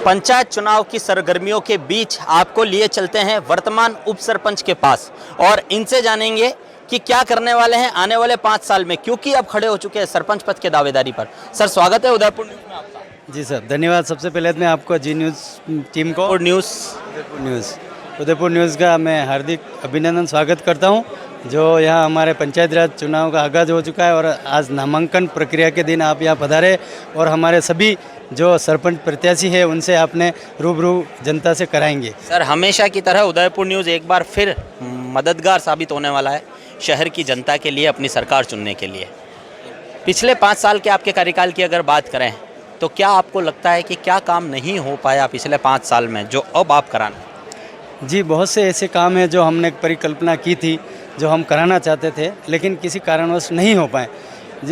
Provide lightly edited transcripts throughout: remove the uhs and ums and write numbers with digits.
पंचायत चुनाव की सरगर्मियों के बीच आपको लिए चलते हैं वर्तमान उप सरपंच के पास और इनसे जानेंगे कि क्या करने वाले हैं आने वाले 5 साल में, क्योंकि अब खड़े हो चुके हैं सरपंच पद के दावेदारी पर। सर, स्वागत है उदयपुर न्यूज़ में आपका। जी सर, धन्यवाद। सबसे पहले मैं आपको जी न्यूज़ टीम को और उदयपुर न्यूज़ का मैं हार्दिक अभिनंदन स्वागत करता हूं, जो यहाँ हमारे पंचायत राज चुनाव का आगाज़ हो चुका है और आज नामांकन प्रक्रिया के दिन आप यहाँ पधारे और हमारे सभी जो सरपंच प्रत्याशी है उनसे आपने रूबरू जनता से कराएंगे। सर, हमेशा की तरह उदयपुर न्यूज़ एक बार फिर मददगार साबित होने वाला है शहर की जनता के लिए, अपनी सरकार चुनने के लिए। पिछले 5 साल के आपके कार्यकाल की अगर बात करें तो क्या आपको लगता है कि क्या काम नहीं हो पाया पिछले 5 साल में जो अब आप कराना? जी, बहुत से ऐसे काम हैं जो हमने परिकल्पना की थी, जो हम कराना चाहते थे लेकिन किसी कारणवश नहीं हो पाए।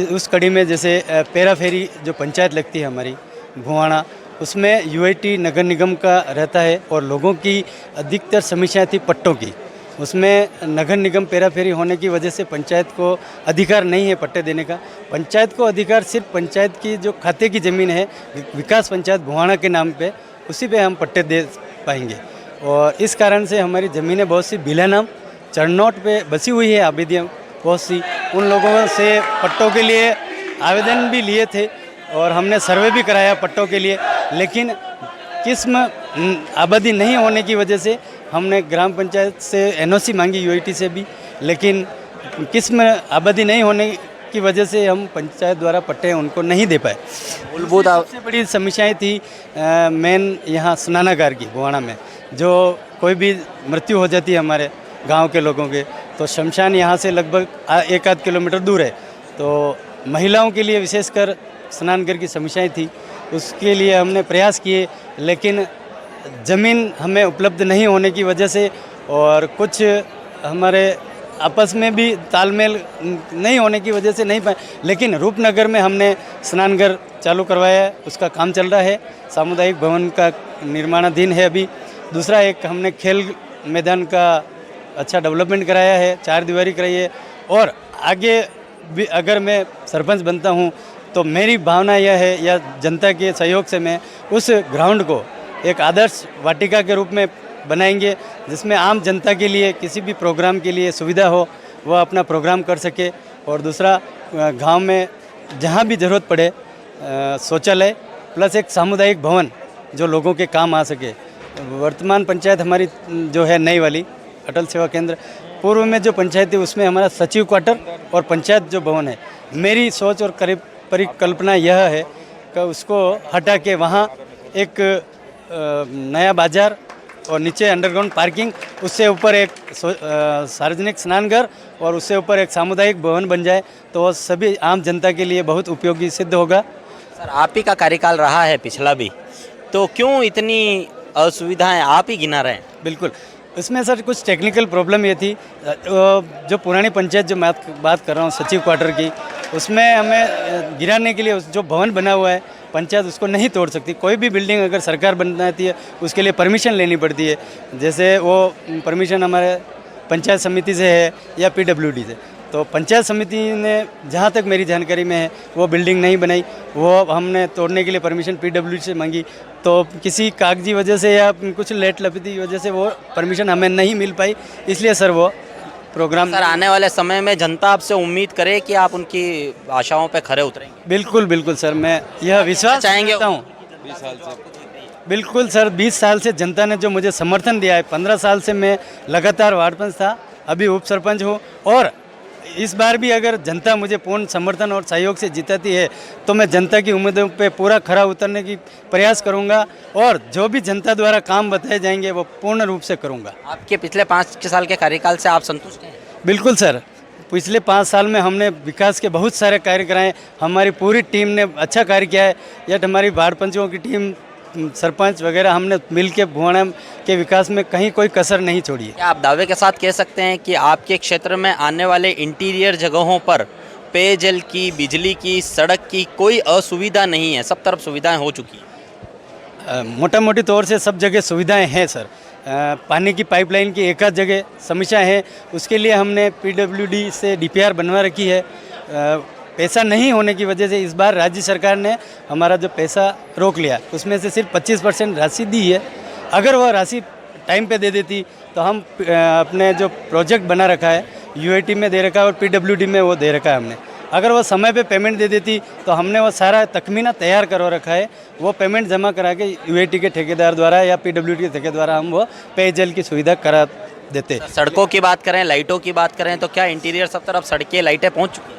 उस कड़ी में जैसे पेरा फेरी जो पंचायत लगती है हमारी भुवाना, उसमें यूआईटी नगर निगम का रहता है और लोगों की अधिकतर समस्याएं थी पट्टों की। उसमें नगर निगम पेरा फेरी होने की वजह से पंचायत को अधिकार नहीं है पट्टे देने का। पंचायत को अधिकार सिर्फ पंचायत की जो खाते की ज़मीन है विकास पंचायत भुवाना के नाम पे, उसी पे हम पट्टे दे पाएंगे। और इस कारण से हमारी ज़मीनें बहुत सी बिला नाम चढ़नोट पे बसी हुई है, आबादियाँ बहुत सी। उन लोगों से पट्टों के लिए आवेदन भी लिए थे और हमने सर्वे भी कराया पट्टों के लिए, लेकिन किस्म आबादी नहीं होने की वजह से हमने ग्राम पंचायत से एनओसी मांगी, यूआईटी से भी, लेकिन किस्म आबादी नहीं होने की वजह से हम पंचायत द्वारा पट्टे उनको नहीं दे पाए। मूलभूत सबसे बड़ी समस्याएं थी मेन यहाँ स्नानागार की भुवाना में, जो कोई भी मृत्यु हो जाती है हमारे गांव के लोगों के, तो शमशान यहाँ से लगभग 1-8 किलोमीटर दूर है। तो महिलाओं के लिए विशेषकर स्नानघर की समस्याएं थी, उसके लिए हमने प्रयास किए, लेकिन ज़मीन हमें उपलब्ध नहीं होने की वजह से और कुछ हमारे आपस में भी तालमेल नहीं होने की वजह से नहीं पाए। लेकिन रूपनगर में हमने स्नानघर चालू करवाया है, उसका काम चल रहा है। सामुदायिक भवन का निर्माणाधीन है अभी। दूसरा एक हमने खेल मैदान का अच्छा डेवलपमेंट कराया है, 4 दीवारी कराई है। और आगे भी अगर मैं सरपंच बनता हूँ तो मेरी भावना यह है, या जनता के सहयोग से मैं उस ग्राउंड को एक आदर्श वाटिका के रूप में बनाएंगे, जिसमें आम जनता के लिए किसी भी प्रोग्राम के लिए सुविधा हो, वह अपना प्रोग्राम कर सके। और दूसरा, गांव में जहां भी ज़रूरत पड़े शौचालय प्लस एक सामुदायिक भवन जो लोगों के काम आ सके। वर्तमान पंचायत हमारी जो है नई वाली अटल सेवा केंद्र, पूर्व में जो पंचायत थी उसमें हमारा सचिव क्वार्टर और पंचायत जो भवन है, मेरी सोच और परिकल्पना यह है कि उसको हटा के वहाँ एक नया बाज़ार और नीचे अंडरग्राउंड पार्किंग, उससे ऊपर एक सार्वजनिक स्नानघर और उससे ऊपर एक सामुदायिक भवन बन जाए तो वह सभी आम जनता के लिए बहुत उपयोगी सिद्ध होगा। सर, आप ही का कार्यकाल रहा है पिछला भी, तो क्यों इतनी असुविधाएं आप ही गिना रहे हैं? बिल्कुल, इसमें सर कुछ टेक्निकल प्रॉब्लम ये थी, जो पुरानी पंचायत जो मैं बात कर रहा हूँ सचिव क्वार्टर की, उसमें हमें गिराने के लिए जो भवन बना हुआ है पंचायत उसको नहीं तोड़ सकती। कोई भी बिल्डिंग अगर सरकार बनाती है उसके लिए परमिशन लेनी पड़ती है, जैसे वो परमिशन हमारे पंचायत समिति से है या पीडब्ल्यूडी से। तो पंचायत समिति ने जहाँ तक मेरी जानकारी में है वो बिल्डिंग नहीं बनाई, वो हमने तोड़ने के लिए परमिशन पीडब्ल्यूडी से मांगी, तो किसी कागजी वजह से या कुछ लेट लपीटी की वजह से वो परमिशन हमें नहीं मिल पाई, इसलिए सर वो प्रोग्राम। सर, आने वाले समय में जनता आपसे उम्मीद करे कि आप उनकी आशाओं पे खरे उतरेंगे? बिल्कुल बिल्कुल सर, मैं यह विश्वास चाहेंगे हूँ। 20 साल से बिल्कुल सर, 20 साल से जनता ने जो मुझे समर्थन दिया है, 15 साल से मैं लगातार वार्ड पंच था, अभी उप सरपंच हूँ, और इस बार भी अगर जनता मुझे पूर्ण समर्थन और सहयोग से जिताती है तो मैं जनता की उम्मीदों पे पूरा खरा उतरने की प्रयास करूंगा और जो भी जनता द्वारा काम बताए जाएंगे वो पूर्ण रूप से करूंगा। आपके पिछले 5 साल के कार्यकाल से आप संतुष्ट हैं? बिल्कुल सर, पिछले 5 साल में हमने विकास के बहुत सारे कार्य कराए, हमारी पूरी टीम ने अच्छा कार्य किया है। यह हमारी वार्ड पंचों की टीम, सरपंच वगैरह, हमने मिल के भुवाना के विकास में कहीं कोई कसर नहीं छोड़ी है। क्या आप दावे के साथ कह सकते हैं कि आपके क्षेत्र में आने वाले इंटीरियर जगहों पर पेयजल की, बिजली की, सड़क की कोई असुविधा नहीं है, सब तरफ सुविधाएं हो चुकी हैं? मोटा मोटी तौर से सब जगह सुविधाएं हैं सर। पानी की पाइपलाइन की एक आध जगह समस्या है, उसके लिए हमने पीडब्ल्यूडी से डीपीआर बनवा रखी है। पैसा नहीं होने की वजह से इस बार राज्य सरकार ने हमारा जो पैसा रोक लिया, उसमें से सिर्फ 25% राशि दी है। अगर वह राशि टाइम पे दे देती तो हम अपने जो प्रोजेक्ट बना रखा है यूआईटी में दे रखा है और पीडब्ल्यूडी में वो दे रखा है हमने, अगर वो समय पे पेमेंट दे देती तो हमने वो सारा तखमीना तैयार करवा रखा है, वो पेमेंट जमा करा के यूआईटी के ठेकेदार द्वारा या पीडब्ल्यूडी के ठेकेदार द्वारा हम वो पेयजल की सुविधा करा देते। सड़कों की बात करें, लाइटों की बात करें, तो क्या इंटीरियर सब तरफ सड़कें लाइटें पहुंच चुकी हैं?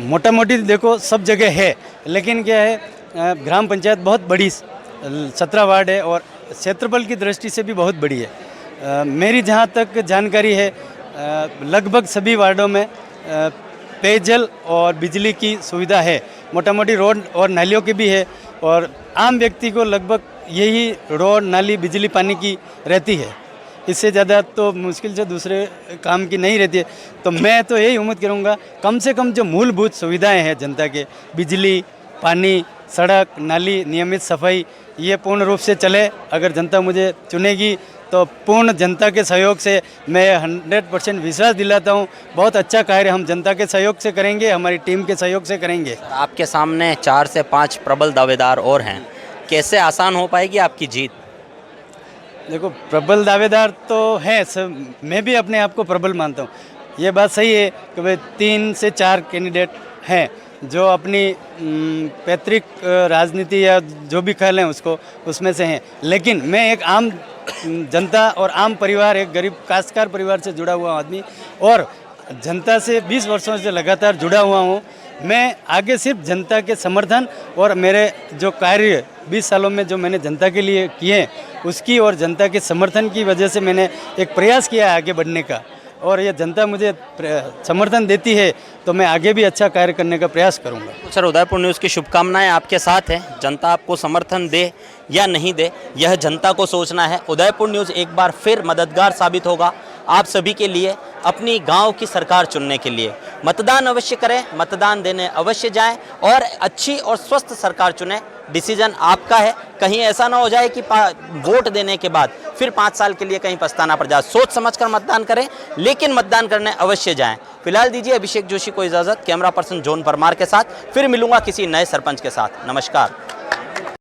मोटा मोटी देखो सब जगह है, लेकिन क्या है ग्राम पंचायत बहुत बड़ी 17 वार्ड है और क्षेत्रफल की दृष्टि से भी बहुत बड़ी है। मेरी जहाँ तक जानकारी है लगभग सभी वार्डों में पेयजल और बिजली की सुविधा है, मोटा मोटी रोड और नालियों की भी है और आम व्यक्ति को लगभग यही रोड नाली बिजली पानी की रहती है, इससे ज़्यादा तो मुश्किल से दूसरे काम की नहीं रहती है। तो मैं तो यही उम्मीद करूँगा कम से कम जो मूलभूत सुविधाएं हैं जनता के, बिजली पानी सड़क नाली नियमित सफाई, ये पूर्ण रूप से चले। अगर जनता मुझे चुनेगी तो पूर्ण जनता के सहयोग से मैं 100% विश्वास दिलाता हूँ, बहुत अच्छा कार्य हम जनता के सहयोग से करेंगे, हमारी टीम के सहयोग से करेंगे। आपके सामने 4 से 5 प्रबल दावेदार और हैं, कैसे आसान हो पाएगी आपकी जीत? देखो प्रबल दावेदार तो हैं सब, मैं भी अपने आप को प्रबल मानता हूँ। ये बात सही है कि भाई 3 से 4 कैंडिडेट हैं जो अपनी पैतृक राजनीति या जो भी कह लें उसको उसमें से हैं, लेकिन मैं एक आम जनता और आम परिवार, एक गरीब काश्तकार परिवार से जुड़ा हुआ आदमी और जनता से 20 वर्षों से लगातार जुड़ा हुआ हूँ। मैं आगे सिर्फ जनता के समर्थन और मेरे जो कार्य 20 सालों में जो मैंने जनता के लिए किए उसकी और जनता के समर्थन की वजह से मैंने एक प्रयास किया है आगे बढ़ने का, और ये जनता मुझे समर्थन देती है तो मैं आगे भी अच्छा कार्य करने का प्रयास करूंगा। सर, उदयपुर न्यूज़ की शुभकामनाएं आपके साथ हैं। जनता आपको समर्थन दे या नहीं दे, यह जनता को सोचना है। उदयपुर न्यूज़ एक बार फिर मददगार साबित होगा आप सभी के लिए, अपनी गांव की सरकार चुनने के लिए। मतदान अवश्य करें, मतदान देने अवश्य जाएं और अच्छी और स्वस्थ सरकार चुनें। डिसीजन आपका है, कहीं ऐसा ना हो जाए कि वोट देने के बाद फिर 5 साल के लिए कहीं पछताना पड़ जाए। सोच समझकर मतदान करें, लेकिन मतदान करने अवश्य जाएं। फिलहाल दीजिए अभिषेक जोशी को इजाज़त। कैमरा पर्सन जॉन परमार के साथ फिर मिलूंगा किसी नए सरपंच के साथ। नमस्कार।